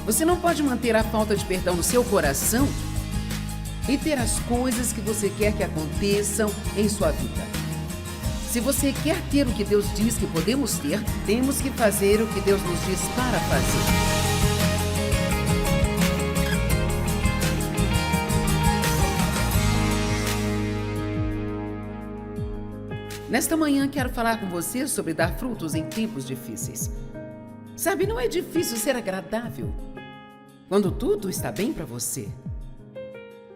Você não pode manter a falta de perdão no seu coração e ter as coisas que você quer que aconteçam em sua vida. Se você quer ter o que Deus diz que podemos ter, temos que fazer o que Deus nos diz para fazer. Nesta manhã quero falar com você sobre dar frutos em tempos difíceis. Sabe, não é difícil ser agradável quando tudo está bem para você.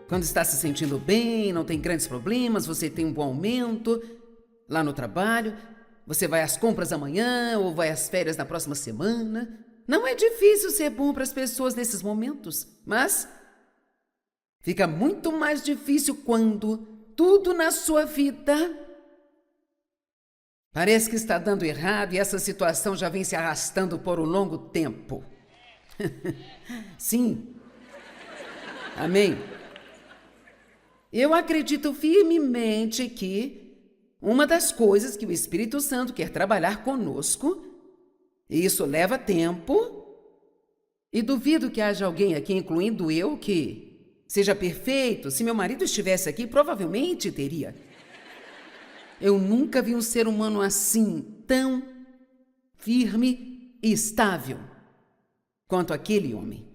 Quando está se sentindo bem, não tem grandes problemas, você tem um bom aumento lá no trabalho, você vai às compras amanhã ou vai às férias na próxima semana. Não é difícil ser bom para as pessoas nesses momentos, mas fica muito mais difícil quando tudo na sua vida parece que está dando errado e essa situação já vem se arrastando por um longo tempo. Sim. Amém. Eu acredito firmemente que uma das coisas que o Espírito Santo quer trabalhar conosco, e isso leva tempo, e duvido que haja alguém aqui, incluindo eu, que seja perfeito. Se meu marido estivesse aqui, provavelmente teria. Eu nunca vi um ser humano assim, tão firme e estável quanto aquele homem.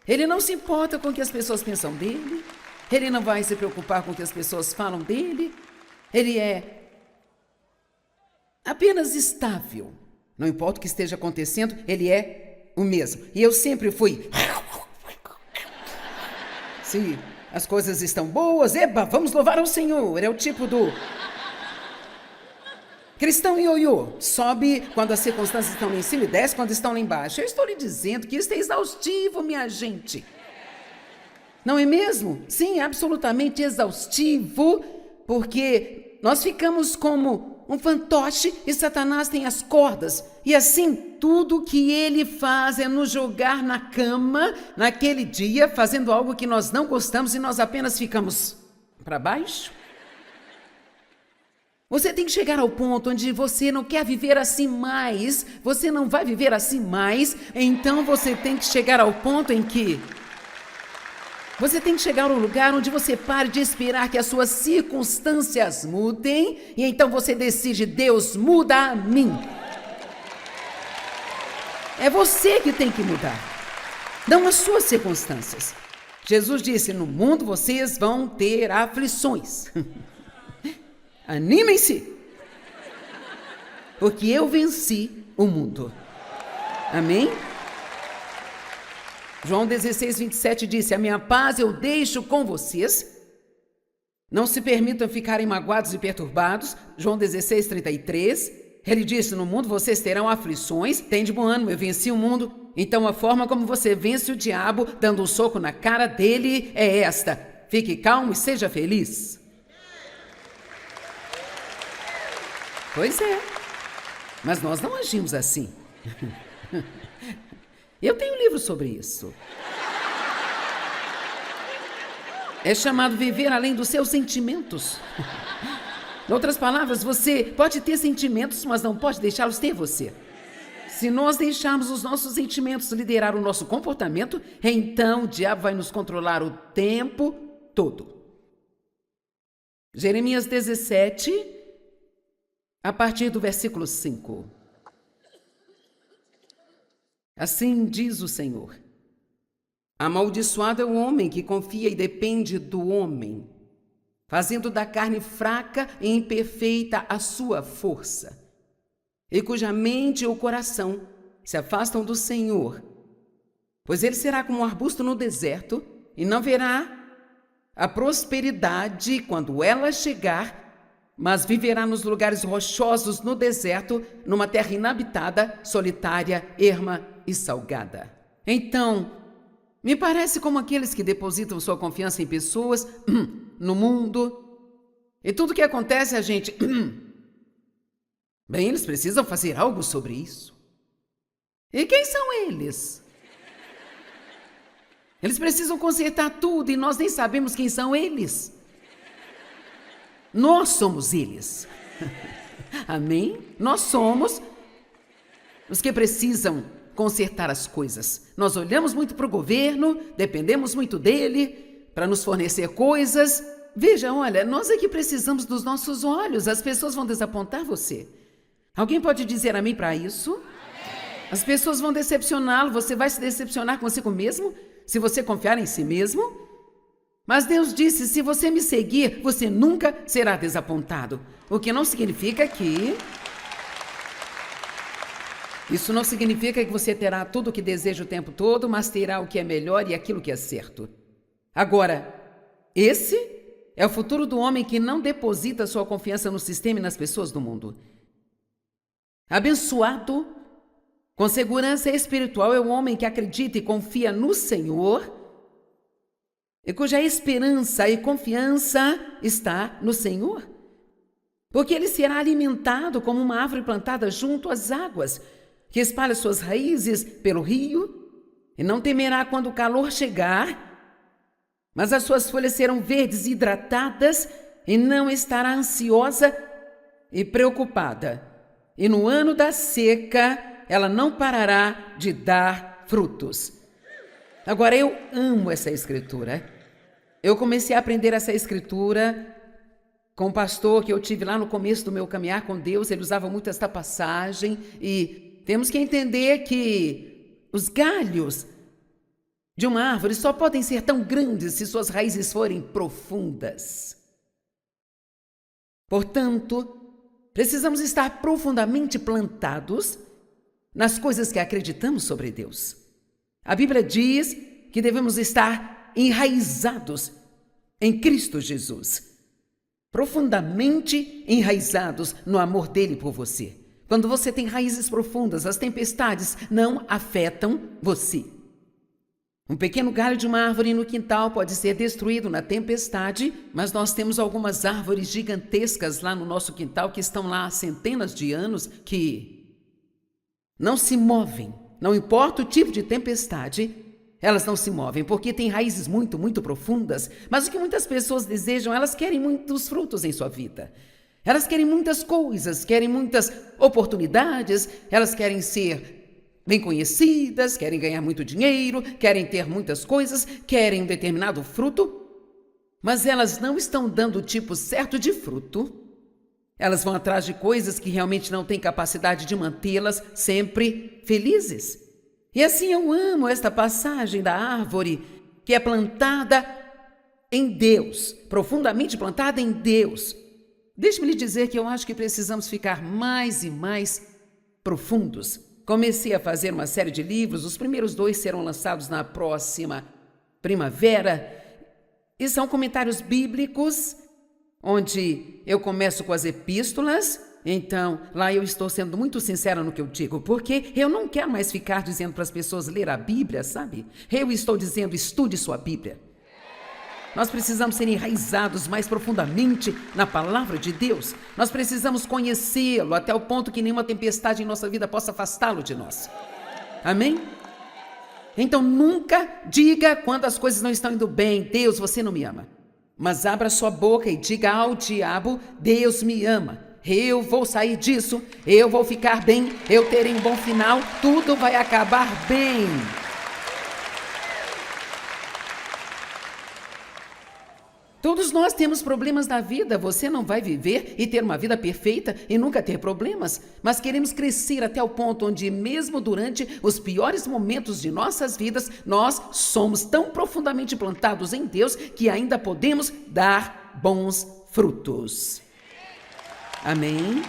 Ele não se importa com o que as pessoas pensam dele, ele não vai se preocupar com o que as pessoas falam dele, ele é apenas estável. Não importa o que esteja acontecendo, ele é o mesmo. E eu sempre fui... Se as coisas estão boas, eba, vamos louvar ao Senhor. É o tipo do... cristão ioiô, sobe quando as circunstâncias estão lá em cima e desce quando estão lá embaixo. Eu estou lhe dizendo que isso é exaustivo, minha gente. Não é mesmo? Sim, absolutamente exaustivo, porque nós ficamos como um fantoche e Satanás tem as cordas. E assim, tudo que ele faz é nos jogar na cama, naquele dia, fazendo algo que nós não gostamos e nós apenas ficamos para baixo. Você tem que chegar ao ponto onde você não quer viver assim mais, você não vai viver assim mais, então você tem que chegar ao ponto em que você tem que chegar ao lugar onde você pare de esperar que as suas circunstâncias mudem e então você decide, Deus, muda a mim. É você que tem que mudar, não as suas circunstâncias. Jesus disse, no mundo vocês vão ter aflições. Animem-se, porque eu venci o mundo. Amém? João 16, 27 disse, a minha paz eu deixo com vocês. Não se permitam ficarem magoados e perturbados. João 16, 33. Ele disse, no mundo vocês terão aflições. Tem de bom ânimo, eu venci o mundo. Então a forma como você vence o diabo, dando um soco na cara dele, é esta. Fique calmo e seja feliz. Pois é, mas nós não agimos assim. Eu tenho um livro sobre isso. É chamado Viver Além dos Seus Sentimentos. Em outras palavras, você pode ter sentimentos, mas não pode deixá-los ter você. Se nós deixarmos os nossos sentimentos liderar o nosso comportamento, então o diabo vai nos controlar o tempo todo. Jeremias 17... a partir do versículo 5. Assim diz o Senhor. Amaldiçoado é o homem que confia e depende do homem, fazendo da carne fraca e imperfeita a sua força, e cuja mente e o coração se afastam do Senhor. Pois ele será como um arbusto no deserto, e não verá a prosperidade quando ela chegar, mas viverá nos lugares rochosos no deserto, numa terra inabitada, solitária, erma e salgada. Então, me parece como aqueles que depositam sua confiança em pessoas, no mundo, e tudo que acontece a gente... Bem, eles precisam fazer algo sobre isso. E quem são eles? Eles precisam consertar tudo e nós nem sabemos quem são eles. Nós somos eles. Amém? Nós somos os que precisam consertar as coisas. Nós olhamos muito para o governo, dependemos muito dele para nos fornecer coisas. Veja, olha, nós é que precisamos dos nossos olhos. As pessoas vão desapontar você. Alguém pode dizer amém para isso? As pessoas vão decepcioná-lo. Você vai se decepcionar consigo mesmo, se você confiar em si mesmo. Mas Deus disse, se você me seguir, você nunca será desapontado. O que não significa que... Isso não significa que você terá tudo o que deseja o tempo todo, mas terá o que é melhor e aquilo que é certo. Agora, esse é o futuro do homem que não deposita sua confiança no sistema e nas pessoas do mundo. Abençoado, com segurança espiritual, é o homem que acredita e confia no Senhor e cuja esperança e confiança está no Senhor. Porque ele será alimentado como uma árvore plantada junto às águas, que espalha suas raízes pelo rio e não temerá quando o calor chegar, mas as suas folhas serão verdes e hidratadas e não estará ansiosa e preocupada. E no ano da seca, ela não parará de dar frutos. Agora, eu amo essa escritura. Eu comecei a aprender essa escritura com um pastor que eu tive lá no começo do meu caminhar com Deus. Ele usava muito esta passagem e temos que entender que os galhos de uma árvore só podem ser tão grandes se suas raízes forem profundas. Portanto, precisamos estar profundamente plantados nas coisas que acreditamos sobre Deus. A Bíblia diz que devemos estar enraizados em Cristo Jesus, profundamente enraizados no amor dele por você. Quando você tem raízes profundas, as tempestades não afetam você. Um pequeno galho de uma árvore no quintal pode ser destruído na tempestade, mas nós temos algumas árvores gigantescas lá no nosso quintal que estão lá há centenas de anos que não se movem. Não importa o tipo de tempestade, elas não se movem porque têm raízes muito, muito profundas. Mas o que muitas pessoas desejam, elas querem muitos frutos em sua vida. Elas querem muitas coisas, querem muitas oportunidades, elas querem ser bem conhecidas, querem ganhar muito dinheiro, querem ter muitas coisas, querem um determinado fruto, mas elas não estão dando o tipo certo de fruto. Elas vão atrás de coisas que realmente não têm capacidade de mantê-las sempre felizes. E assim eu amo esta passagem da árvore que é plantada em Deus, profundamente plantada em Deus. Deixe-me lhe dizer que eu acho que precisamos ficar mais e mais profundos. Comecei a fazer uma série de livros, os primeiros 2 serão lançados na próxima primavera, e são comentários bíblicos, onde eu começo com as epístolas. Então, lá eu estou sendo muito sincera no que eu digo, porque eu não quero mais ficar dizendo para as pessoas ler a Bíblia, sabe? Eu estou dizendo, estude sua Bíblia. Nós precisamos ser enraizados mais profundamente na palavra de Deus. Nós precisamos conhecê-lo até o ponto que nenhuma tempestade em nossa vida possa afastá-lo de nós. Amém? Então nunca diga quando as coisas não estão indo bem, Deus, você não me ama. Mas abra sua boca e diga ao diabo, Deus me ama. Eu vou sair disso, eu vou ficar bem, eu terei um bom final, tudo vai acabar bem. Todos nós temos problemas na vida. Você não vai viver e ter uma vida perfeita e nunca ter problemas, mas queremos crescer até o ponto onde, mesmo durante os piores momentos de nossas vidas, nós somos tão profundamente plantados em Deus que ainda podemos dar bons frutos. Amém?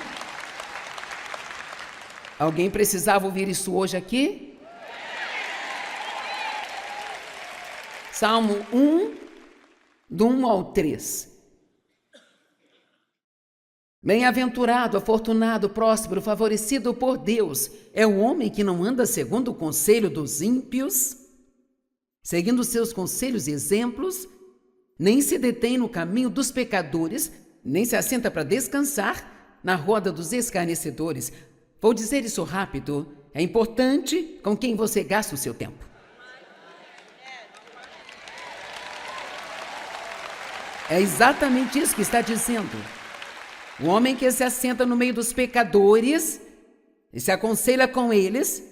Alguém precisava ouvir isso hoje aqui? Salmo 1, do 1 ao 3. Bem-aventurado, afortunado, próspero, favorecido por Deus é o homem que não anda segundo o conselho dos ímpios, seguindo seus conselhos e exemplos, nem se detém no caminho dos pecadores, nem se assenta para descansar na roda dos escarnecedores. Vou dizer isso rápido. É importante com quem você gasta o seu tempo. É exatamente isso que está dizendo. O homem que se assenta no meio dos pecadores e se aconselha com eles,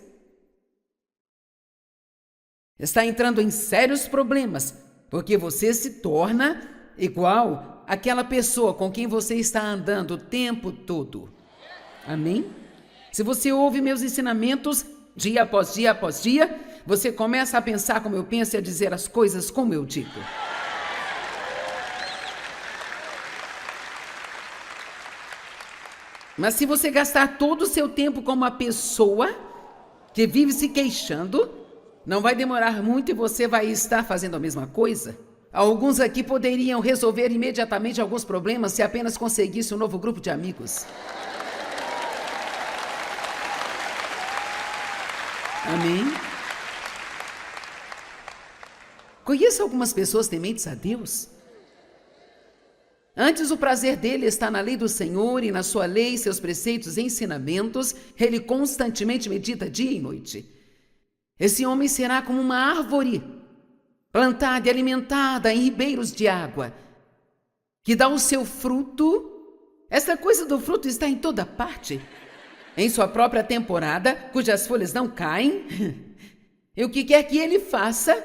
está entrando em sérios problemas, porque você se torna igual àquela pessoa com quem você está andando o tempo todo. Amém? Se você ouve meus ensinamentos dia após dia, você começa a pensar como eu penso e a dizer as coisas como eu digo. Mas se você gastar todo o seu tempo com uma pessoa que vive se queixando, não vai demorar muito e você vai estar fazendo a mesma coisa. Alguns aqui poderiam resolver imediatamente alguns problemas se apenas conseguisse um novo grupo de amigos. Amém? Conheço algumas pessoas tementes a Deus. Antes, o prazer dele está na lei do Senhor e na sua lei, seus preceitos e ensinamentos, ele constantemente medita dia e noite. Esse homem será como uma árvore, plantada e alimentada em ribeiros de água, que dá o seu fruto. Essa coisa do fruto está em toda parte, em sua própria temporada, cujas folhas não caem. E o que quer que ele faça,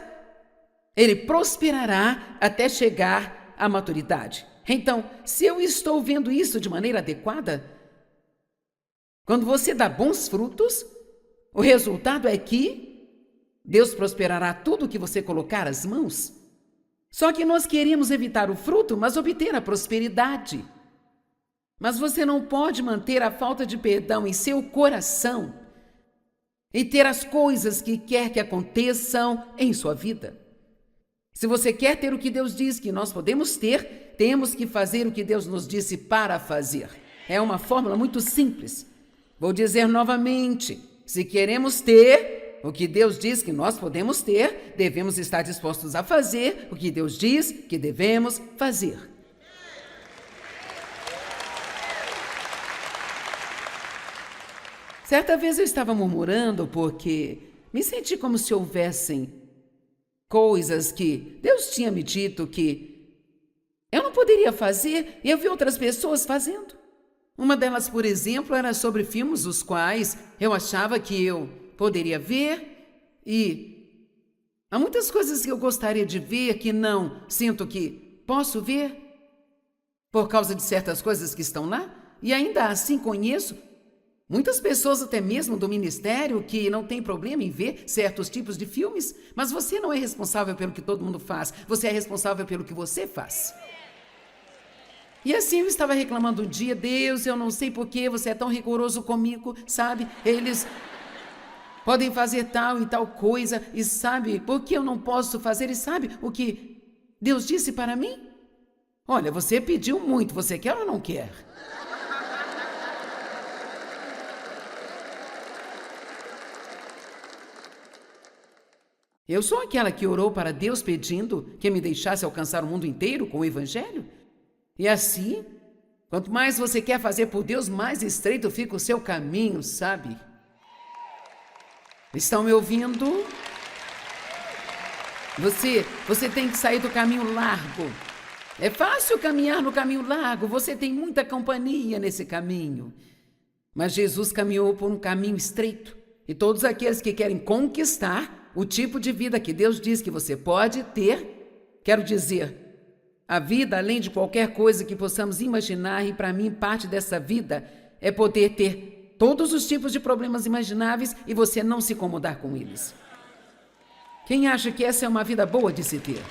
ele prosperará até chegar à maturidade. Então, se eu estou vendo isso de maneira adequada, quando você dá bons frutos, o resultado é que Deus prosperará tudo que você colocar as mãos. Só que nós queremos evitar o fruto, mas obter a prosperidade. Mas você não pode manter a falta de perdão em seu coração e ter as coisas que quer que aconteçam em sua vida. Se você quer ter o que Deus diz que nós podemos ter, temos que fazer o que Deus nos disse para fazer. É uma fórmula muito simples. Vou dizer novamente, se queremos ter o que Deus diz que nós podemos ter, devemos estar dispostos a fazer o que Deus diz que devemos fazer. Certa vez eu estava murmurando porque me senti como se houvessem coisas que Deus tinha me dito que eu não poderia fazer e eu vi outras pessoas fazendo. Uma delas, por exemplo, era sobre filmes os quais eu achava que eu poderia ver e há muitas coisas que eu gostaria de ver que não sinto que posso ver por causa de certas coisas que estão lá e ainda assim conheço muitas pessoas, até mesmo do ministério, que não tem problema em ver certos tipos de filmes, mas você não é responsável pelo que todo mundo faz, você é responsável pelo que você faz. E assim eu estava reclamando um dia, Deus, eu não sei por que você é tão rigoroso comigo, sabe? Eles podem fazer tal e tal coisa, e sabe por que eu não posso fazer? E sabe o que Deus disse para mim? Olha, você pediu muito, você quer ou não quer? Eu sou aquela que orou para Deus pedindo que me deixasse alcançar o mundo inteiro com o Evangelho? E assim, quanto mais você quer fazer por Deus, mais estreito fica o seu caminho, sabe? Estão me ouvindo? Você tem que sair do caminho largo. É fácil caminhar no caminho largo, você tem muita companhia nesse caminho. Mas Jesus caminhou por um caminho estreito. E todos aqueles que querem conquistar o tipo de vida que Deus diz que você pode ter, quero dizer, a vida além de qualquer coisa que possamos imaginar, e para mim parte dessa vida é poder ter todos os tipos de problemas imagináveis e você não se incomodar com eles. Quem acha que essa é uma vida boa de se ter?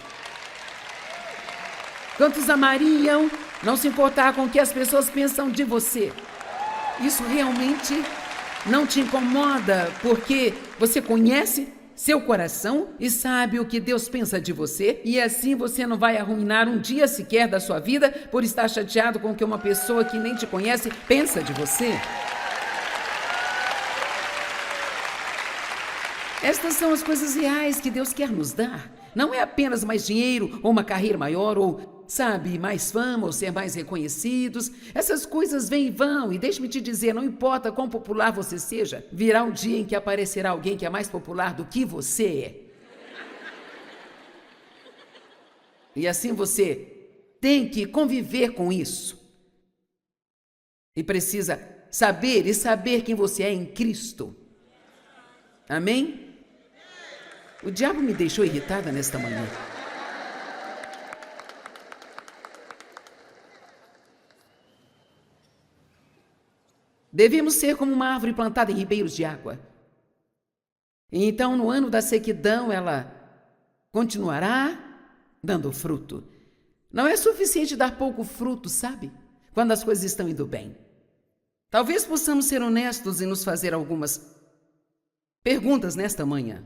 Quantos amariam não se importar com o que as pessoas pensam de você? Isso realmente não te incomoda porque você conhece seu coração e sabe o que Deus pensa de você, e assim você não vai arruinar um dia sequer da sua vida por estar chateado com o que uma pessoa que nem te conhece pensa de você. Estas são as coisas reais que Deus quer nos dar. Não é apenas mais dinheiro ou uma carreira maior ou, sabe, mais fama ou ser mais reconhecidos. Essas coisas vêm e vão, e deixe-me te dizer, não importa quão popular você seja, virá um dia em que aparecerá alguém que é mais popular do que você é. E assim você tem que conviver com isso. E precisa saber quem você é em Cristo. Amém? O diabo me deixou irritada nesta manhã. Devemos ser como uma árvore plantada em ribeiros de água. E então, no ano da sequidão, ela continuará dando fruto. Não é suficiente dar pouco fruto, sabe? Quando as coisas estão indo bem. Talvez possamos ser honestos e nos fazer algumas perguntas nesta manhã.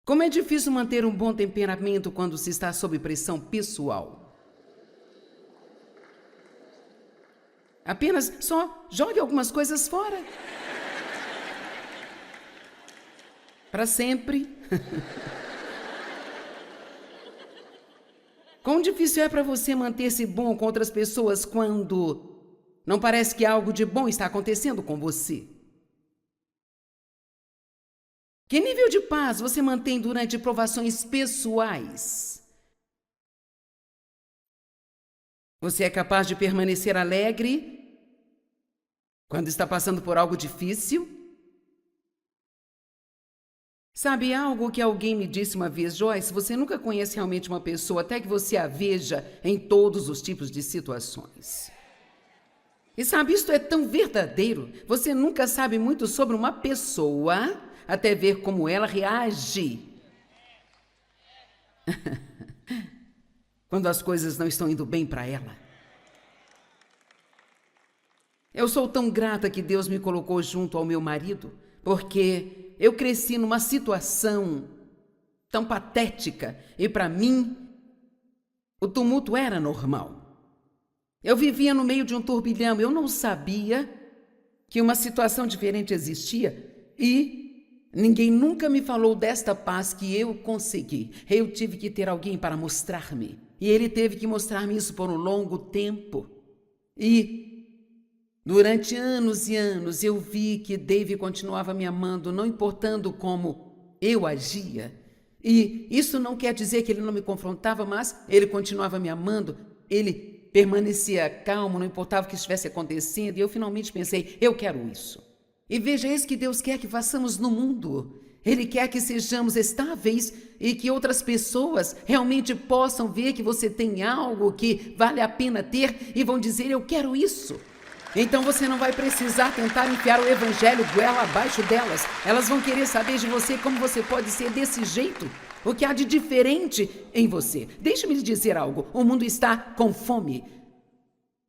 Como é difícil manter um bom temperamento quando se está sob pressão pessoal? Apenas só jogue algumas coisas fora. Para sempre. Quão difícil é para você manter-se bom com outras pessoas quando não parece que algo de bom está acontecendo com você? Que nível de paz você mantém durante provações pessoais? Você é capaz de permanecer alegre quando está passando por algo difícil? Sabe algo que alguém me disse uma vez, Joyce? Você nunca conhece realmente uma pessoa até que você a veja em todos os tipos de situações. E sabe, isto é tão verdadeiro. Você nunca sabe muito sobre uma pessoa até ver como ela reage quando as coisas não estão indo bem para ela. Eu sou tão grata que Deus me colocou junto ao meu marido, porque eu cresci numa situação tão patética e para mim o tumulto era normal. Eu vivia no meio de um turbilhão, eu não sabia que uma situação diferente existia e ninguém nunca me falou desta paz que eu consegui. Eu tive que ter alguém para mostrar-me e ele teve que mostrar-me isso por um longo tempo. E durante anos e anos eu vi que Dave continuava me amando, não importando como eu agia. E isso não quer dizer que ele não me confrontava, mas ele continuava me amando, ele permanecia calmo, não importava o que estivesse acontecendo, e eu finalmente pensei, eu quero isso. E veja, isso que Deus quer que façamos no mundo. Ele quer que sejamos estáveis e que outras pessoas realmente possam ver que você tem algo que vale a pena ter e vão dizer, eu quero isso. Então você não vai precisar tentar enfiar o evangelho goela abaixo delas. Elas vão querer saber de você como você pode ser desse jeito. O que há de diferente em você. Deixe-me lhe dizer algo. O mundo está com fome.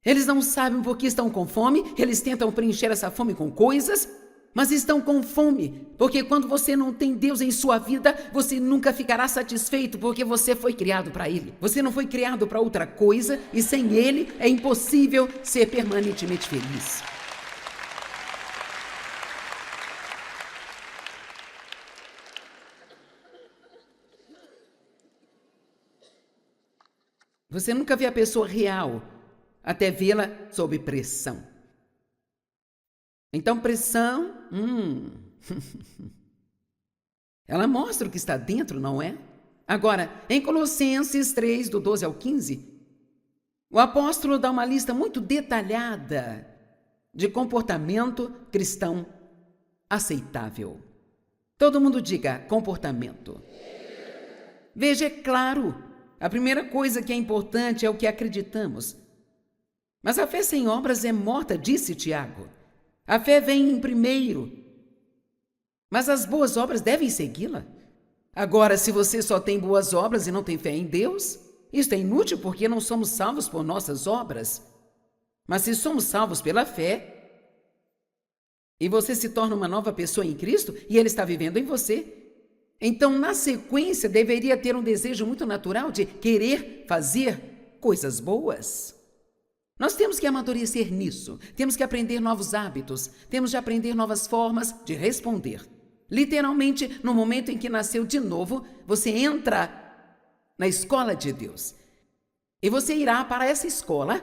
Eles não sabem por que estão com fome. Eles tentam preencher essa fome com coisas, mas estão com fome. Porque quando você não tem Deus em sua vida, você nunca ficará satisfeito, porque você foi criado para Ele. Você não foi criado para outra coisa, e sem Ele é impossível ser permanentemente feliz. Você nunca vê a pessoa real até vê-la sob pressão. Então, pressão, ela mostra o que está dentro, não é? Agora, em Colossenses 3, do 12 ao 15, o apóstolo dá uma lista muito detalhada de comportamento cristão aceitável. Todo mundo diga comportamento. Veja, é claro, a primeira coisa que é importante é o que acreditamos. Mas a fé sem obras é morta, disse Tiago. A fé vem em primeiro, mas as boas obras devem segui-la. Agora, se você só tem boas obras e não tem fé em Deus, isto é inútil porque não somos salvos por nossas obras. Mas se somos salvos pela fé, e você se torna uma nova pessoa em Cristo, e Ele está vivendo em você, então, na sequência, deveria ter um desejo muito natural de querer fazer coisas boas. Nós temos que amadurecer nisso, temos que aprender novos hábitos, temos de aprender novas formas de responder. Literalmente, no momento em que nasceu de novo, você entra na escola de Deus. E você irá para essa escola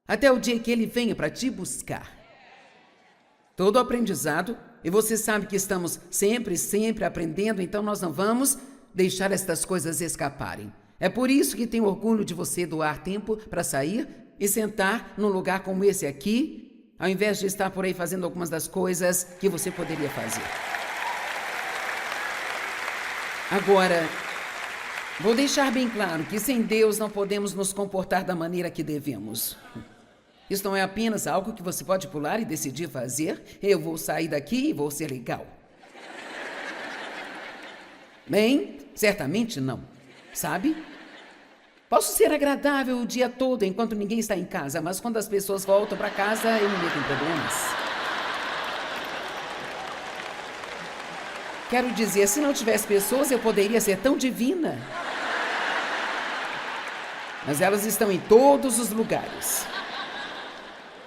até o dia que Ele venha para te buscar. Todo o aprendizado, e você sabe que estamos sempre aprendendo, então nós não vamos deixar estas coisas escaparem. É por isso que tenho orgulho de você doar tempo para sair e sentar num lugar como esse aqui, ao invés de estar por aí fazendo algumas das coisas que você poderia fazer. Agora, vou deixar bem claro que sem Deus não podemos nos comportar da maneira que devemos. Isso não é apenas algo que você pode pular e decidir fazer. Eu vou sair daqui e vou ser legal. Bem, certamente não, sabe? Posso ser agradável o dia todo enquanto ninguém está em casa, mas quando as pessoas voltam para casa, eu me meto em problemas. Quero dizer, se não tivesse pessoas, eu poderia ser tão divina. Mas elas estão em todos os lugares.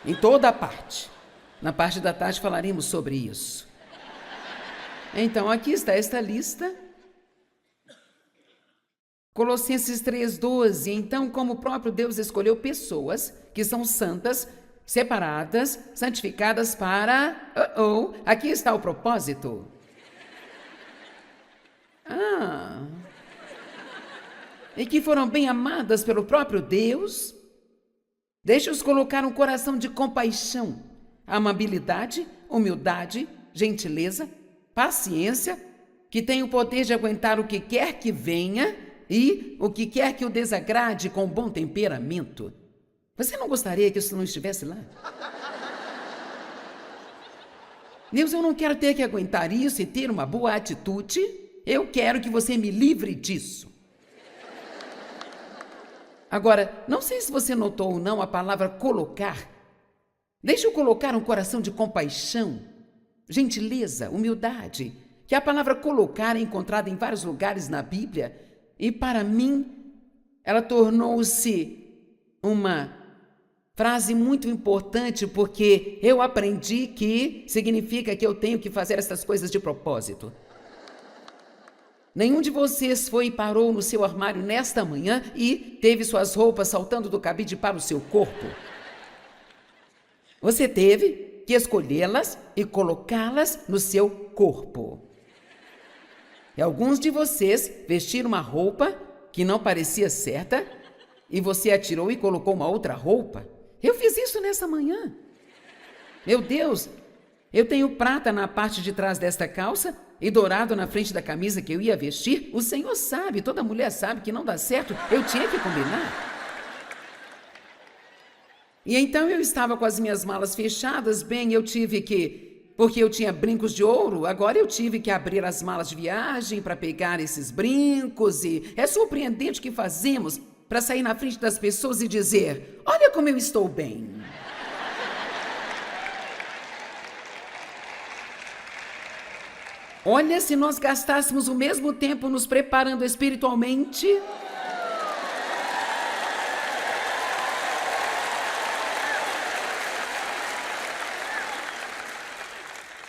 Em toda a parte. Na parte da tarde falaremos sobre isso. Então, aqui está esta lista. Colossenses 3,12. Então, como o próprio Deus escolheu pessoas que são santas, separadas, santificadas para... aqui está o propósito. E que foram bem amadas pelo próprio Deus. Deixa-os colocar um coração de compaixão, amabilidade, humildade, gentileza, paciência, que tem o poder de aguentar o que quer que venha e o que quer que o desagrade com bom temperamento. Você não gostaria que isso não estivesse lá? Deus, eu não quero ter que aguentar isso e ter uma boa atitude. Eu quero que você me livre disso. Agora, não sei se você notou ou não a palavra colocar. Deixa eu colocar um coração de compaixão, gentileza, humildade, que a palavra colocar é encontrada em vários lugares na Bíblia e, para mim, ela tornou-se uma frase muito importante porque eu aprendi que significa que eu tenho que fazer essas coisas de propósito. Nenhum de vocês foi e parou no seu armário nesta manhã e teve suas roupas saltando do cabide para o seu corpo. Você teve que escolhê-las e colocá-las no seu corpo. E alguns de vocês vestiram uma roupa que não parecia certa e você a tirou e colocou uma outra roupa. Eu fiz isso nessa manhã. Meu Deus, eu tenho prata na parte de trás desta calça e dourado na frente da camisa que eu ia vestir. O Senhor sabe, toda mulher sabe que não dá certo. Eu tinha que combinar. E então eu estava com as minhas malas fechadas. Bem, eu tive que, porque eu tinha brincos de ouro, agora eu tive que abrir as malas de viagem para pegar esses brincos. E é surpreendente o que fazemos para sair na frente das pessoas e dizer: olha como eu estou bem. Olha, se nós gastássemos o mesmo tempo nos preparando espiritualmente.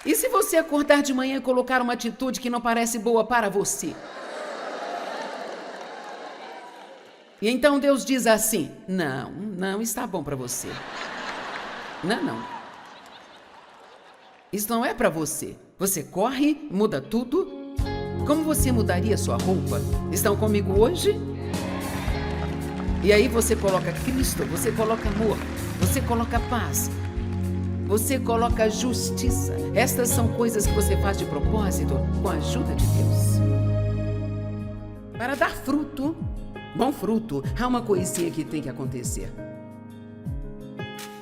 E se você acordar de manhã e colocar uma atitude que não parece boa para você? E então Deus diz assim: não está bom para você. Não. Isso não é para você. Você corre, muda tudo. Como você mudaria sua roupa? Estão comigo hoje? E aí você coloca Cristo, você coloca amor, você coloca paz, você coloca justiça. Estas são coisas que você faz de propósito com a ajuda de Deus. Para dar fruto, bom fruto, há uma coisinha que tem que acontecer,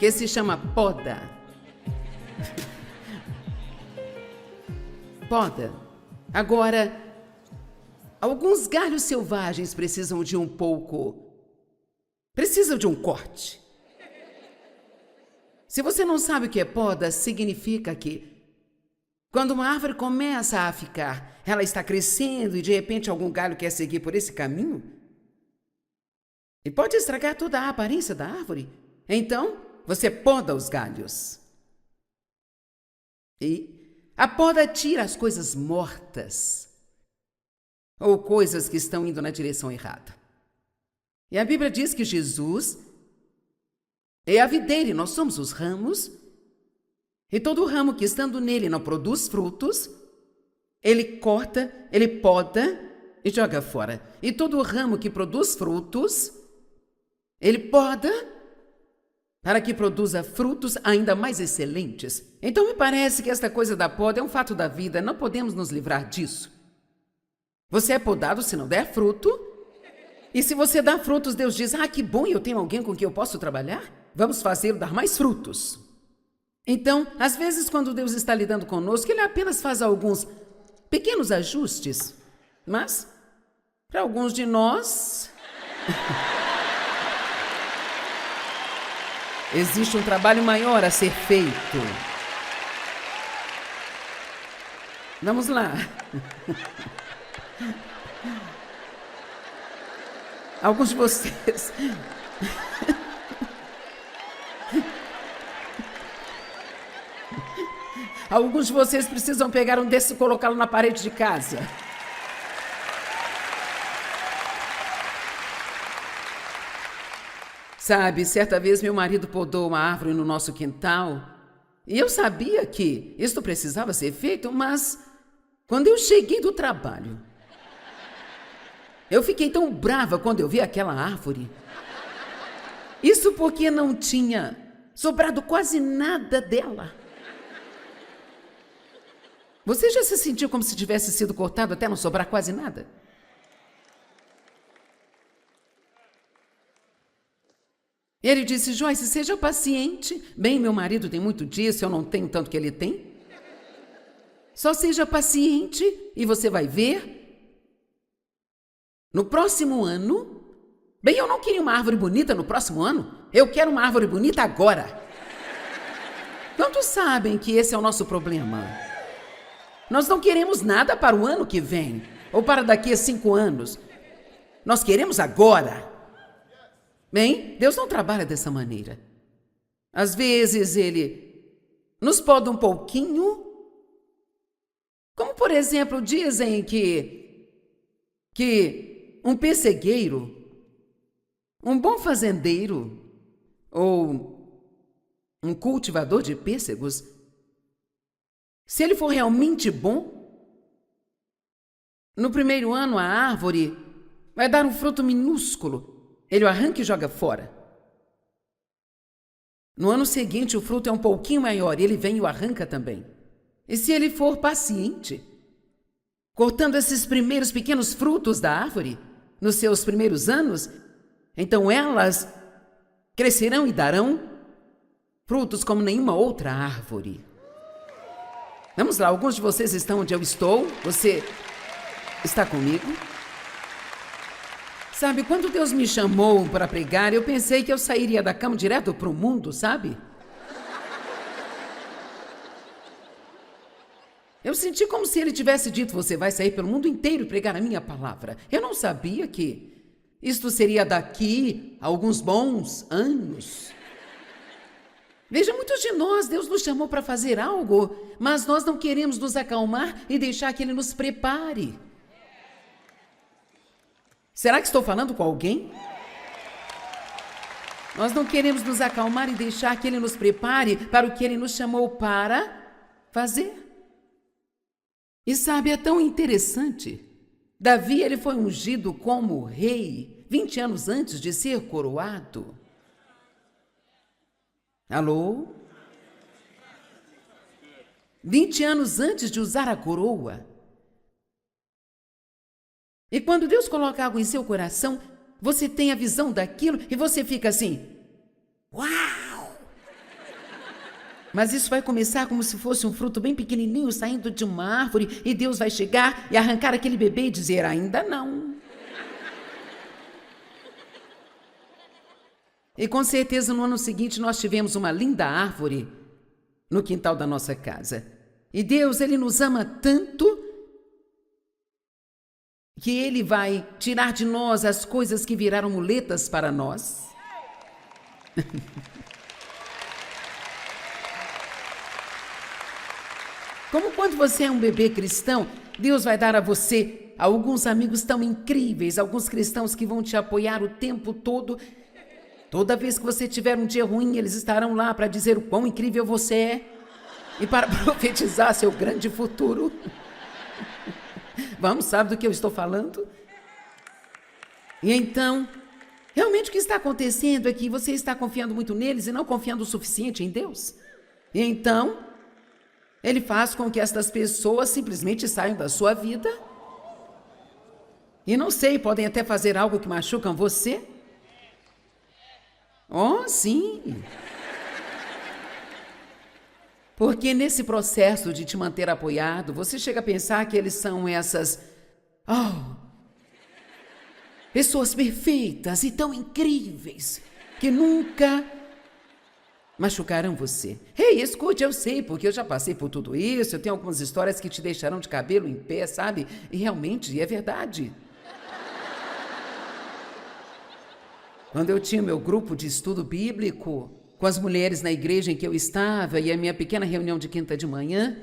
que se chama poda. Poda. Agora, alguns galhos selvagens precisam de um corte. Se você não sabe o que é poda, significa que quando uma árvore começa a ficar, ela está crescendo e de repente algum galho quer seguir por esse caminho e pode estragar toda a aparência da árvore. Então, você poda os galhos. E a poda tira as coisas mortas ou coisas que estão indo na direção errada. E a Bíblia diz que Jesus é a videira e nós somos os ramos. E todo ramo que estando nele não produz frutos, ele corta, ele poda e joga fora. E todo ramo que produz frutos, ele poda para que produza frutos ainda mais excelentes. Então me parece que esta coisa da poda é um fato da vida, não podemos nos livrar disso. Você é podado se não der fruto. E se você dá frutos, Deus diz: ah, que bom, eu tenho alguém com quem eu posso trabalhar. Vamos fazê-lo dar mais frutos. Então, às vezes, quando Deus está lidando conosco, Ele apenas faz alguns pequenos ajustes. Mas, para alguns de nós, existe um trabalho maior a ser feito. Vamos lá. Alguns de vocês... Alguns de vocês precisam pegar um desses e colocá-lo na parede de casa. Sabe, certa vez meu marido podou uma árvore no nosso quintal e eu sabia que isto precisava ser feito, mas quando eu cheguei do trabalho, eu fiquei tão brava quando eu vi aquela árvore. Isso porque não tinha sobrado quase nada dela. Você já se sentiu como se tivesse sido cortado até não sobrar quase nada? Ele disse: Joyce, seja paciente. Bem, meu marido tem muito disso, eu não tenho tanto que ele tem. Só seja paciente e você vai ver. No próximo ano... Bem, eu não queria uma árvore bonita no próximo ano. Eu quero uma árvore bonita agora. Quantos sabem que esse é o nosso problema? Nós não queremos nada para o ano que vem, ou para daqui a 5 anos. Nós queremos agora. Bem, Deus não trabalha dessa maneira. Às vezes Ele nos poda um pouquinho, como por exemplo dizem que um pessegueiro, um bom fazendeiro ou um cultivador de pêssegos, se ele for realmente bom, no primeiro ano a árvore vai dar um fruto minúsculo. Ele o arranca e joga fora. No ano seguinte, o fruto é um pouquinho maior e ele vem e o arranca também. E se ele for paciente, cortando esses primeiros pequenos frutos da árvore, nos seus primeiros anos, então elas crescerão e darão frutos como nenhuma outra árvore. Vamos lá, alguns de vocês estão onde eu estou. Você está comigo? Sabe, quando Deus me chamou para pregar, eu pensei que eu sairia da cama direto para o mundo, sabe? Eu senti como se Ele tivesse dito: você vai sair pelo mundo inteiro e pregar a minha palavra. Eu não sabia que isto seria daqui a alguns bons anos. Veja, muitos de nós, Deus nos chamou para fazer algo, mas nós não queremos nos acalmar e deixar que Ele nos prepare. Será que estou falando com alguém? Nós não queremos nos acalmar e deixar que Ele nos prepare para o que Ele nos chamou para fazer. E sabe, é tão interessante. Davi, ele foi ungido como rei 20 anos antes de ser coroado. Alô? 20 anos antes de usar a coroa. E quando Deus coloca algo em seu coração, você tem a visão daquilo e você fica assim: uau! Mas isso vai começar como se fosse um fruto bem pequenininho saindo de uma árvore e Deus vai chegar e arrancar aquele bebê e dizer: ainda não. E com certeza no ano seguinte nós tivemos uma linda árvore no quintal da nossa casa. E Deus, Ele nos ama tanto que Ele vai tirar de nós as coisas que viraram muletas para nós. Como quando você é um bebê cristão, Deus vai dar a você alguns amigos tão incríveis, alguns cristãos que vão te apoiar o tempo todo. Toda vez que você tiver um dia ruim, eles estarão lá para dizer o quão incrível você é e para profetizar seu grande futuro. Vamos, sabe do que eu estou falando? E então, realmente o que está acontecendo é que você está confiando muito neles e não confiando o suficiente em Deus. E então, Ele faz com que estas pessoas simplesmente saiam da sua vida. E não sei, podem até fazer algo que machucam você. Oh, sim. Porque nesse processo de te manter apoiado, você chega a pensar que eles são essas pessoas perfeitas e tão incríveis que nunca machucaram você. Ei, escute, eu sei, porque eu já passei por tudo isso, eu tenho algumas histórias que te deixarão de cabelo em pé, sabe? E realmente é verdade. Quando eu tinha meu grupo de estudo bíblico, com as mulheres na igreja em que eu estava, e a minha pequena reunião de quinta de manhã,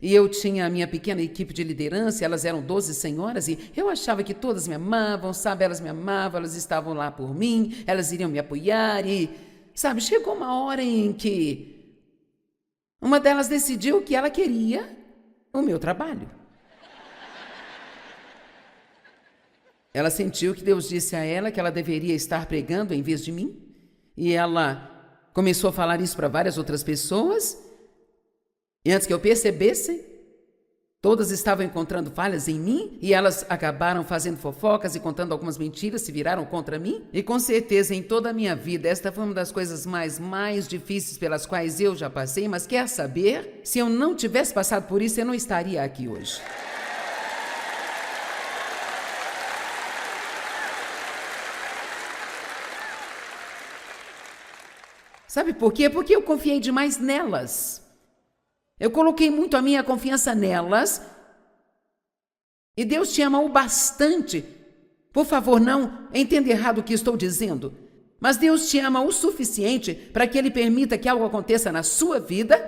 e eu tinha a minha pequena equipe de liderança, elas eram 12 senhoras, e eu achava que todas me amavam, sabe? Elas me amavam, elas estavam lá por mim, elas iriam me apoiar, e, sabe, chegou uma hora em que uma delas decidiu que ela queria o meu trabalho. Ela sentiu que Deus disse a ela que ela deveria estar pregando em vez de mim, e ela começou a falar isso para várias outras pessoas, e antes que eu percebesse, todas estavam encontrando falhas em mim, e elas acabaram fazendo fofocas e contando algumas mentiras, se viraram contra mim. E com certeza, em toda a minha vida, esta foi uma das coisas mais difíceis pelas quais eu já passei, mas quer saber? Se eu não tivesse passado por isso, eu não estaria aqui hoje. Sabe por quê? Porque eu confiei demais nelas. Eu coloquei muito a minha confiança nelas. E Deus te ama o bastante. Por favor, não entenda errado o que estou dizendo. Mas Deus te ama o suficiente para que Ele permita que algo aconteça na sua vida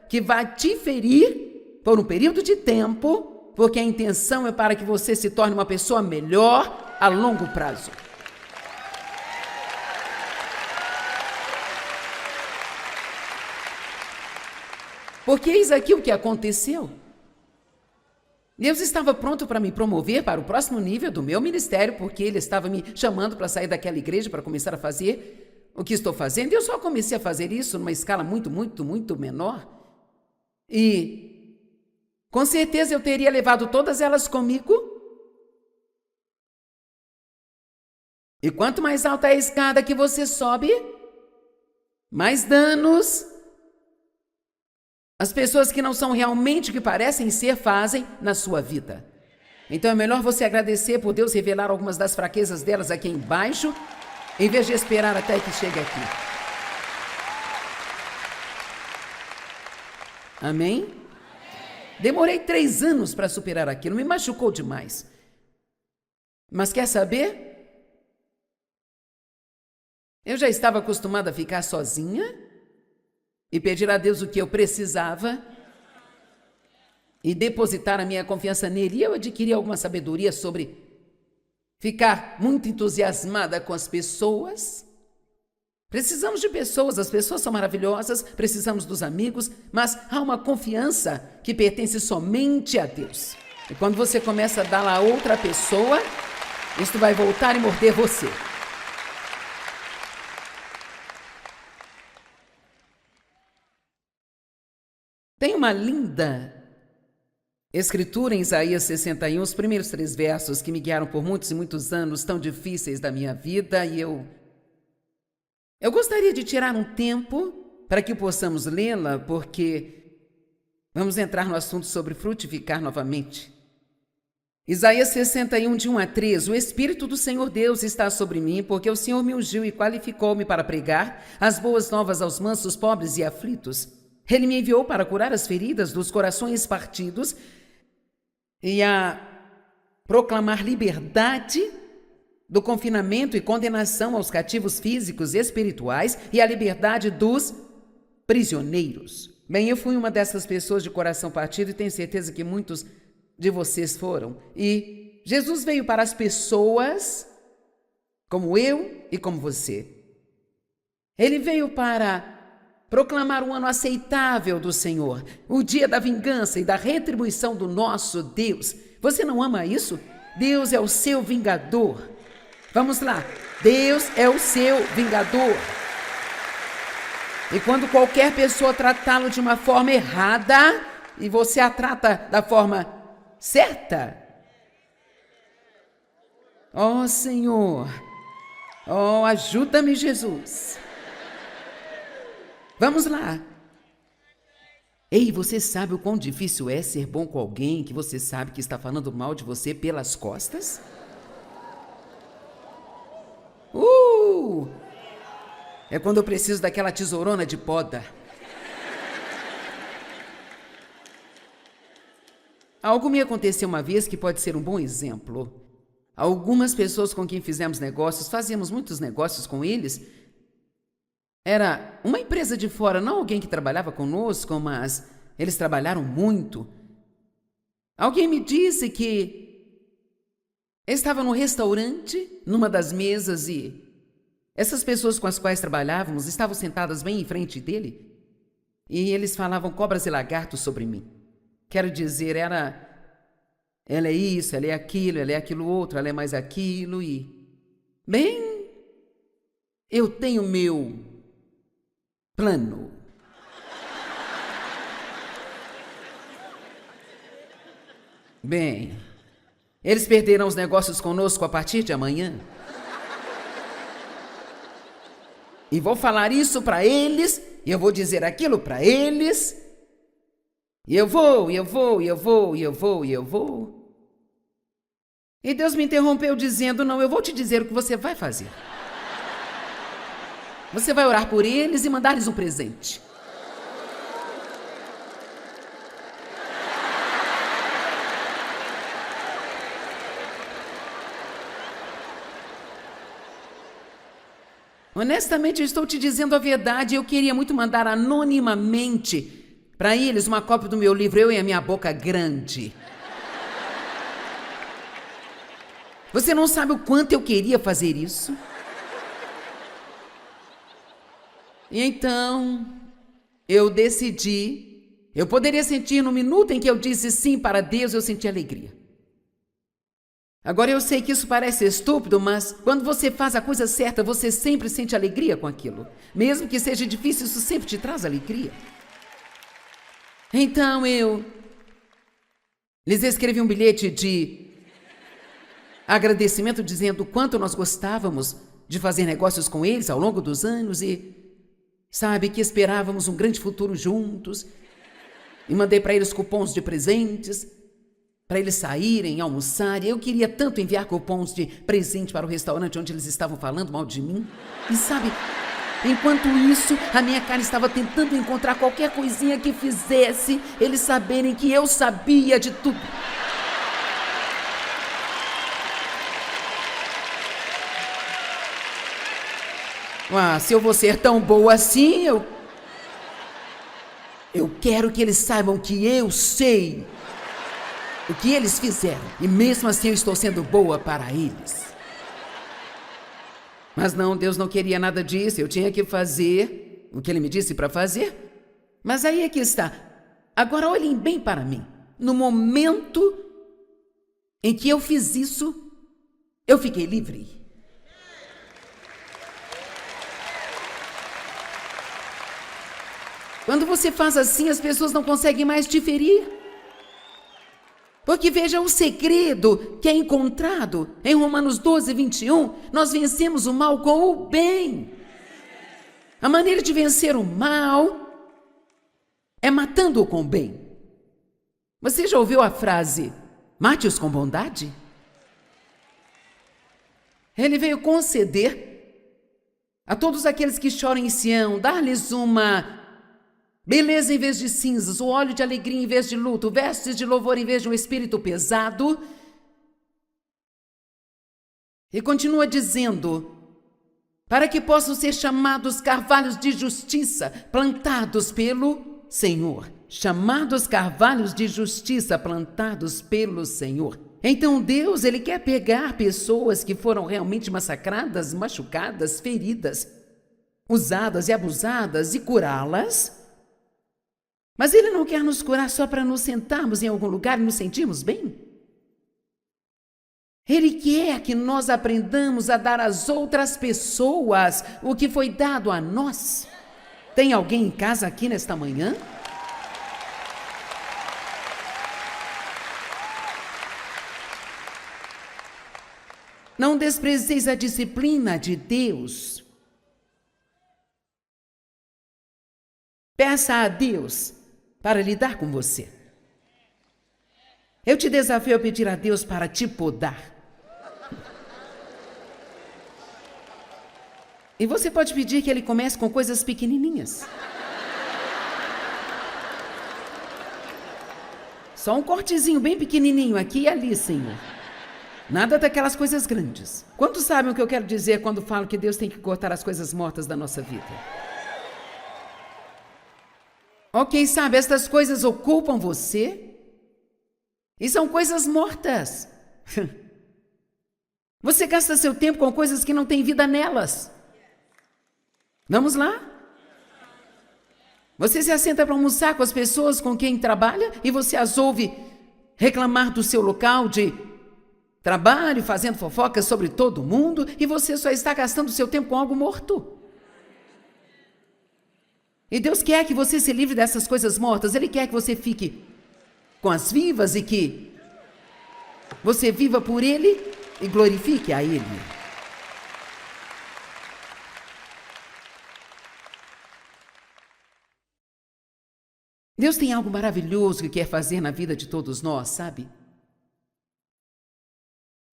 que vai te ferir por um período de tempo, porque a intenção é para que você se torne uma pessoa melhor a longo prazo. Porque eis aqui o que aconteceu. Deus estava pronto para me promover para o próximo nível do meu ministério, porque Ele estava me chamando para sair daquela igreja para começar a fazer o que estou fazendo. Eu só comecei a fazer isso numa escala muito menor. E com certeza eu teria levado todas elas comigo. E quanto mais alta é a escada que você sobe, mais danos as pessoas que não são realmente o que parecem ser fazem na sua vida. Então é melhor você agradecer por Deus revelar algumas das fraquezas delas aqui embaixo, em vez de esperar até que chegue aqui. Amém? Demorei 3 anos para superar aquilo, me machucou demais. Mas quer saber? Eu já estava acostumada a ficar sozinha e pedir a Deus o que eu precisava e depositar a minha confiança nele. E eu adquiri alguma sabedoria sobre ficar muito entusiasmada com as pessoas. Precisamos de pessoas, as pessoas são maravilhosas, precisamos dos amigos, mas há uma confiança que pertence somente a Deus. E quando você começa a dá-la a outra pessoa, isto vai voltar e morder você. Tem uma linda escritura em Isaías 61, os primeiros 3 versos que me guiaram por muitos e muitos anos tão difíceis da minha vida, e eu gostaria de tirar um tempo para que possamos lê-la, porque vamos entrar no assunto sobre frutificar novamente. Isaías 61, de 1 a 3, o Espírito do Senhor Deus está sobre mim, porque o Senhor me ungiu e qualificou-me para pregar as boas novas aos mansos, pobres e aflitos. Ele me enviou para curar as feridas dos corações partidos e a proclamar liberdade do confinamento e condenação aos cativos físicos e espirituais e a liberdade dos prisioneiros. Bem, eu fui uma dessas pessoas de coração partido e tenho certeza que muitos de vocês foram. E Jesus veio para as pessoas como eu e como você. Ele veio para proclamar um ano aceitável do Senhor, o dia da vingança e da retribuição do nosso Deus. Você não ama isso? Deus é o seu vingador. Vamos lá. Deus é o seu vingador. E quando qualquer pessoa tratá-lo de uma forma errada e você a trata da forma certa, Ó Senhor, ó, ajuda-me, Jesus. Vamos lá. Ei, você sabe o quão difícil é ser bom com alguém que você sabe que está falando mal de você pelas costas? É quando eu preciso daquela tesourona de poda. Algo me aconteceu uma vez que pode ser um bom exemplo. Algumas pessoas com quem fizemos negócios, fazíamos muitos negócios com eles. Era uma empresa de fora, não alguém que trabalhava conosco, mas eles trabalharam muito. Alguém me disse que estava no restaurante, numa das mesas, e essas pessoas com as quais trabalhávamos estavam sentadas bem em frente dele, e eles falavam cobras e lagartos sobre mim. Quero dizer, ela é isso, ela é aquilo outro, ela é mais aquilo e... Bem, eu tenho meu plano. Bem, eles perderam os negócios conosco a partir de amanhã. E vou falar isso para eles, e eu vou dizer aquilo para eles. E eu vou. E Deus me interrompeu dizendo, não, eu vou te dizer o que você vai fazer. Você vai orar por eles e mandar-lhes um presente. Honestamente, eu estou te dizendo a verdade. Eu queria muito mandar anonimamente para eles uma cópia do meu livro, Eu e a Minha Boca Grande. Você não sabe o quanto eu queria fazer isso? E então, eu decidi. Eu poderia sentir no minuto em que eu disse sim para Deus, eu senti alegria. Agora eu sei que isso parece estúpido, mas quando você faz a coisa certa, você sempre sente alegria com aquilo. Mesmo que seja difícil, isso sempre te traz alegria. Então eu lhes escrevi um bilhete de agradecimento dizendo o quanto nós gostávamos de fazer negócios com eles ao longo dos anos e, sabe, que esperávamos um grande futuro juntos. E mandei para eles cupons de presentes, para eles saírem, almoçarem. Eu queria tanto enviar cupons de presente para o restaurante onde eles estavam falando mal de mim. E sabe, enquanto isso, a minha cara estava tentando encontrar qualquer coisinha que fizesse eles saberem que eu sabia de tudo. Se eu vou ser tão boa assim, eu quero que eles saibam que eu sei o que eles fizeram, e mesmo assim eu estou sendo boa para eles. Mas não, Deus não queria nada disso, eu tinha que fazer o que Ele me disse para fazer. Mas aí é que está. Agora olhem bem para mim. No momento em que eu fiz isso, eu fiquei livre. Quando você faz assim, as pessoas não conseguem mais te ferir. Porque veja o segredo que é encontrado em Romanos 12, 21. Nós vencemos o mal com o bem. A maneira de vencer o mal é matando-o com o bem. Você já ouviu a frase, mate-os com bondade? Ele veio conceder a todos aqueles que choram em Sião, dar-lhes uma beleza em vez de cinzas, o óleo de alegria em vez de luto, vestes de louvor em vez de um espírito pesado. E continua dizendo, para que possam ser chamados carvalhos de justiça, plantados pelo Senhor. Chamados carvalhos de justiça, plantados pelo Senhor. Então Deus, Ele quer pegar pessoas que foram realmente massacradas, machucadas, feridas, usadas e abusadas e curá-las. Mas Ele não quer nos curar só para nos sentarmos em algum lugar e nos sentirmos bem. Ele quer que nós aprendamos a dar às outras pessoas o que foi dado a nós. Tem alguém em casa aqui nesta manhã? Não desprezeis a disciplina de Deus. Peça a Deus para lidar com você. Eu te desafio a pedir a Deus para te podar. E você pode pedir que Ele comece com coisas pequenininhas. Só um cortezinho bem pequenininho aqui e ali, Senhor. Nada daquelas coisas grandes. Quantos sabem o que eu quero dizer quando falo que Deus tem que cortar as coisas mortas da nossa vida? Ok, sabe, estas coisas ocupam você e são coisas mortas. Você gasta seu tempo com coisas que não têm vida nelas. Vamos lá? Você se assenta para almoçar com as pessoas com quem trabalha e você as ouve reclamar do seu local de trabalho, fazendo fofocas sobre todo mundo, e você só está gastando seu tempo com algo morto. E Deus quer que você se livre dessas coisas mortas. Ele quer que você fique com as vivas e que você viva por Ele e glorifique a Ele. Deus tem algo maravilhoso que quer fazer na vida de todos nós, sabe?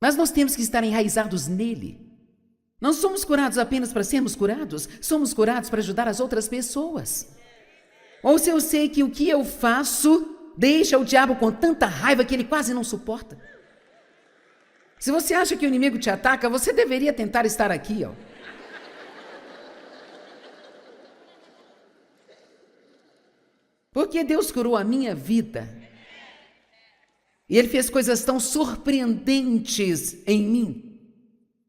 Mas nós temos que estar enraizados nele. Não somos curados apenas para sermos curados, somos curados para ajudar as outras pessoas. Ou se eu sei que o que eu faço deixa o diabo com tanta raiva que ele quase não suporta. Se você acha que o inimigo te ataca, você deveria tentar estar aqui, ó. Porque Deus curou a minha vida. E Ele fez coisas tão surpreendentes em mim.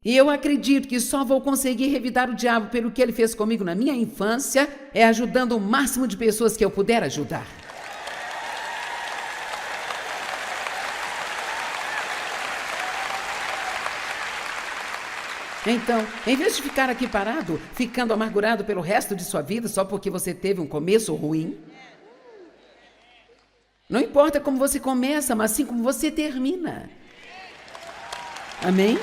E eu acredito que só vou conseguir revidar o diabo pelo que ele fez comigo na minha infância, é ajudando o máximo de pessoas que eu puder ajudar. Então, em vez de ficar aqui parado, ficando amargurado pelo resto de sua vida só porque você teve um começo ruim, não importa como você começa, mas sim como você termina. Amém?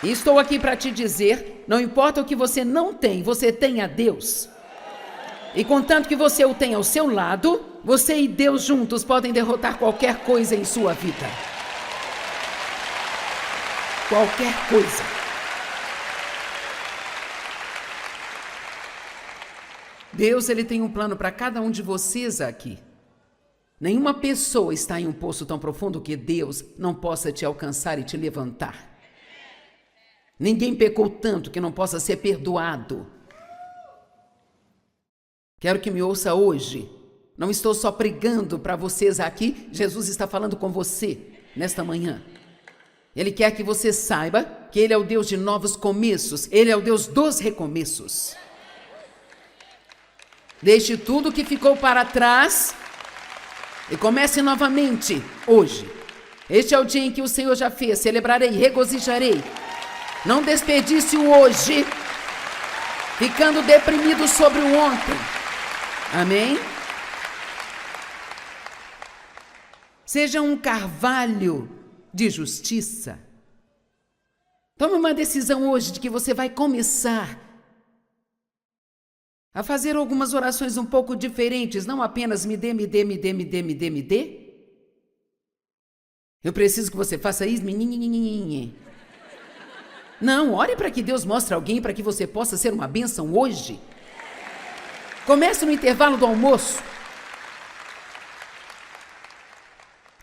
E estou aqui para te dizer, não importa o que você não tem, você tem a Deus. E contanto que você o tenha ao seu lado, você e Deus juntos podem derrotar qualquer coisa em sua vida. Qualquer coisa. Deus, Ele tem um plano para cada um de vocês aqui. Nenhuma pessoa está em um poço tão profundo que Deus não possa te alcançar e te levantar. Ninguém pecou tanto que não possa ser perdoado. Quero que me ouça hoje. Não estou só pregando para vocês aqui, Jesus está falando com você nesta manhã. Ele quer que você saiba que Ele é o Deus de novos começos, Ele é o Deus dos recomeços. Deixe tudo que ficou para trás e comece novamente hoje. Este é o dia em que o Senhor já fez, celebrarei, regozijarei. Não desperdice o hoje, ficando deprimido sobre o ontem. Amém? Seja um carvalho de justiça. Tome uma decisão hoje de que você vai começar a fazer algumas orações um pouco diferentes, não apenas me dê, me dê, me dê, me dê, me dê, me dê. Eu preciso que você faça isso. Não, ore para que Deus mostre alguém para que você possa ser uma bênção hoje. Comece no intervalo do almoço.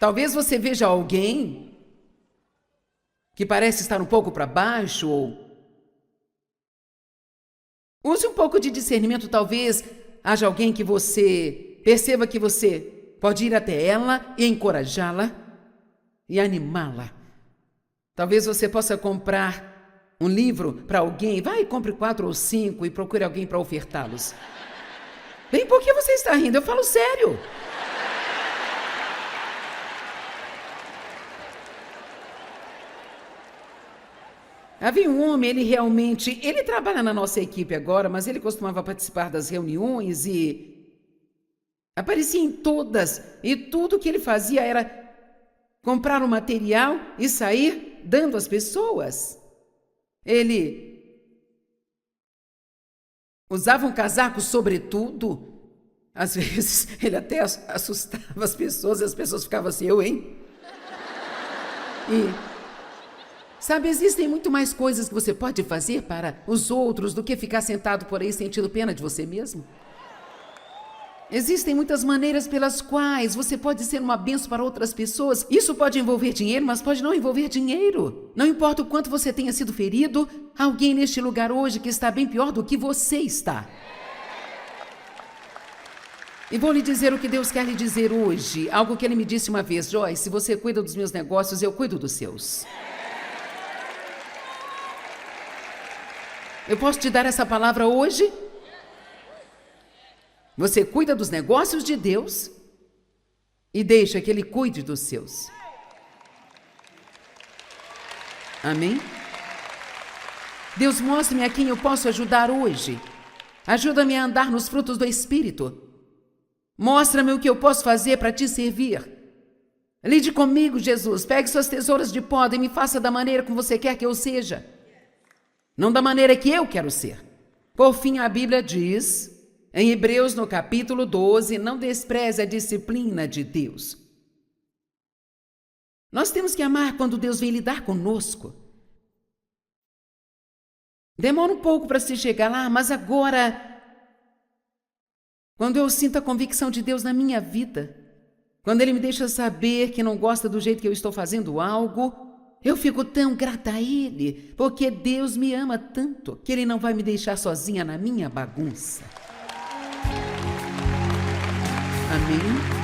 Talvez você veja alguém que parece estar um pouco para baixo ou use um pouco de discernimento, talvez haja alguém que você perceba que você pode ir até ela e encorajá-la e animá-la. Talvez você possa comprar um livro para alguém, vai e compre 4 ou 5 e procure alguém para ofertá-los. Bem, por que você está rindo? Eu falo sério. Havia um homem, ele trabalha na nossa equipe agora, mas ele costumava participar das reuniões e aparecia em todas. E tudo que ele fazia era comprar o material e sair dando às pessoas. Ele usava um casaco sobretudo. Às vezes, ele até assustava as pessoas e as pessoas ficavam assim, eu, hein? Sabe, existem muito mais coisas que você pode fazer para os outros do que ficar sentado por aí sentindo pena de você mesmo. Existem muitas maneiras pelas quais você pode ser uma bênção para outras pessoas. Isso pode envolver dinheiro, mas pode não envolver dinheiro. Não importa o quanto você tenha sido ferido, há alguém neste lugar hoje que está bem pior do que você está. E vou lhe dizer o que Deus quer lhe dizer hoje. Algo que Ele me disse uma vez, Joyce, se você cuida dos meus negócios, eu cuido dos seus. Eu posso te dar essa palavra hoje? Você cuida dos negócios de Deus e deixa que Ele cuide dos seus. Amém? Deus, mostre-me a quem eu posso ajudar hoje. Ajuda-me a andar nos frutos do Espírito. Mostra-me o que eu posso fazer para te servir. Lide comigo, Jesus. Pegue suas tesouras de poda e me faça da maneira como você quer que eu seja. Não da maneira que eu quero ser. Por fim, a Bíblia diz, em Hebreus, no capítulo 12, não despreze a disciplina de Deus. Nós temos que amar quando Deus vem lidar conosco. Demora um pouco para se chegar lá, mas agora, quando eu sinto a convicção de Deus na minha vida, quando Ele me deixa saber que não gosta do jeito que eu estou fazendo algo, eu fico tão grata a Ele, porque Deus me ama tanto que Ele não vai me deixar sozinha na minha bagunça. Amém?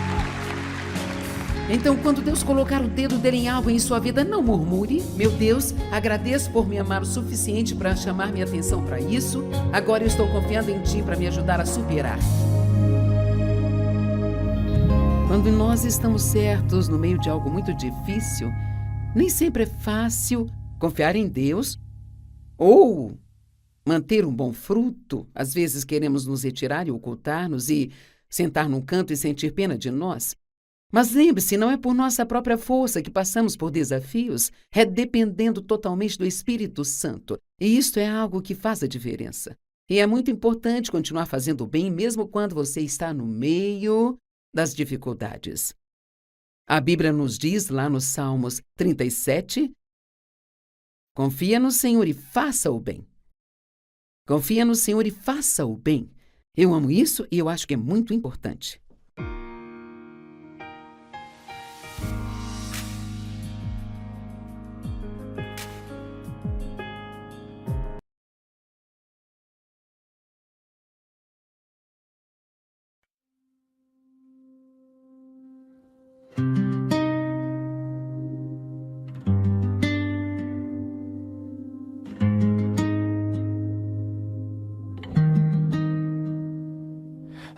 Então, quando Deus colocar o dedo dele em algo em sua vida, não murmure. Meu Deus, agradeço por me amar o suficiente para chamar minha atenção para isso. Agora eu estou confiando em Ti para me ajudar a superar. Quando nós estamos certos no meio de algo muito difícil, nem sempre é fácil confiar em Deus ou manter um bom fruto. Às vezes queremos nos retirar e ocultar-nos e sentar num canto e sentir pena de nós. Mas lembre-se, não é por nossa própria força que passamos por desafios, é dependendo totalmente do Espírito Santo. E isto é algo que faz a diferença. E é muito importante continuar fazendo o bem, mesmo quando você está no meio das dificuldades. A Bíblia nos diz lá nos Salmos 37, confia no Senhor e faça o bem. Confia no Senhor e faça o bem. Eu amo isso e eu acho que é muito importante.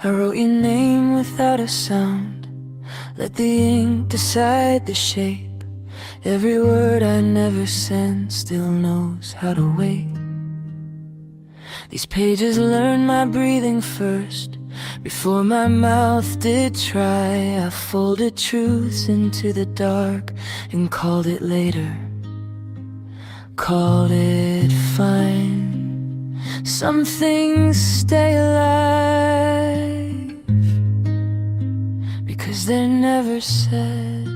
I wrote your name without a sound. Let the ink decide the shape. Every word I never sent still knows how to wait. These pages learned my breathing first. Before my mouth did try, I folded truths into the dark and called it later. Called it fine. Some things stay alive because they're never said.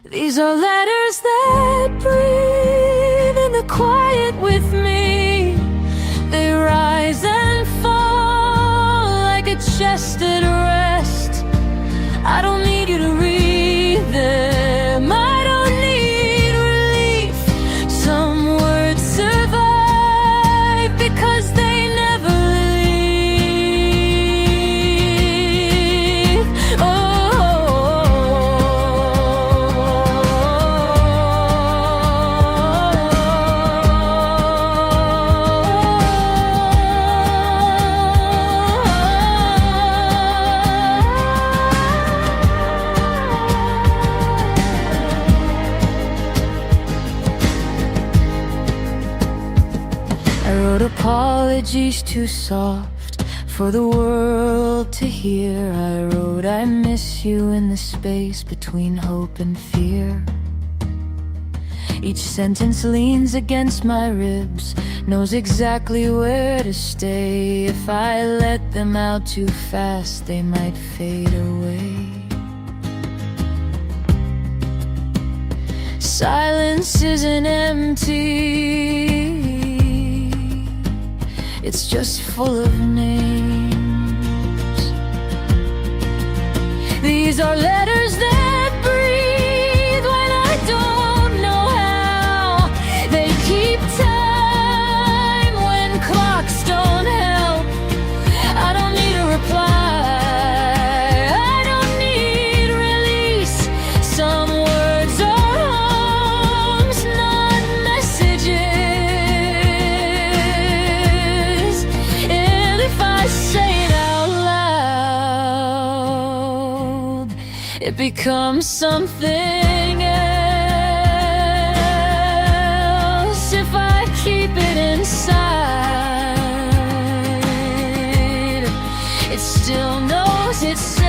These are letters that breathe in the quiet with me. They rise and fall like a chest at rest. I don't need you to read them. I don't need relief. Some words survive because they never leave. Apologies too soft For the world to hear, I wrote I miss you in the space between hope and fear. Each sentence leans against my ribs, knows exactly where to stay. If I let them out too fast, they might fade away. Silence isn't empty, it's just full of names. These are letters that breathe when I don't know how. They keep time when clocks don't help. I don't need a reply, I don't need release. Some words are homes, not messages. And if I say it out loud, it becomes something else. If I keep it inside, it still knows itself.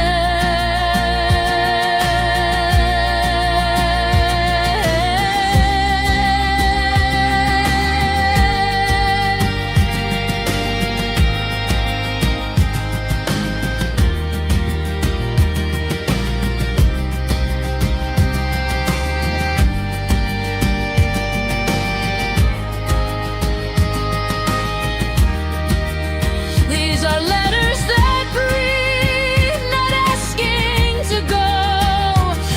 These are letters that breathe, not asking to go.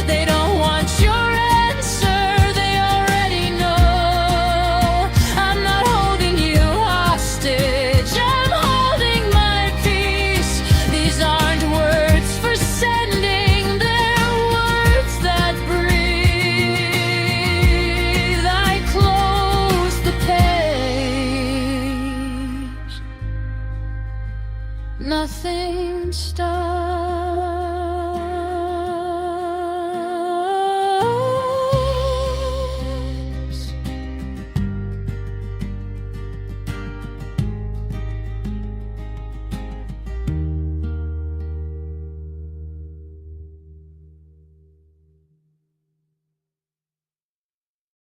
They don't want your answer, they already know. I'm not holding you hostage, I'm holding my peace. These aren't words for sending, they're words that breathe. I close the page, nothing stops.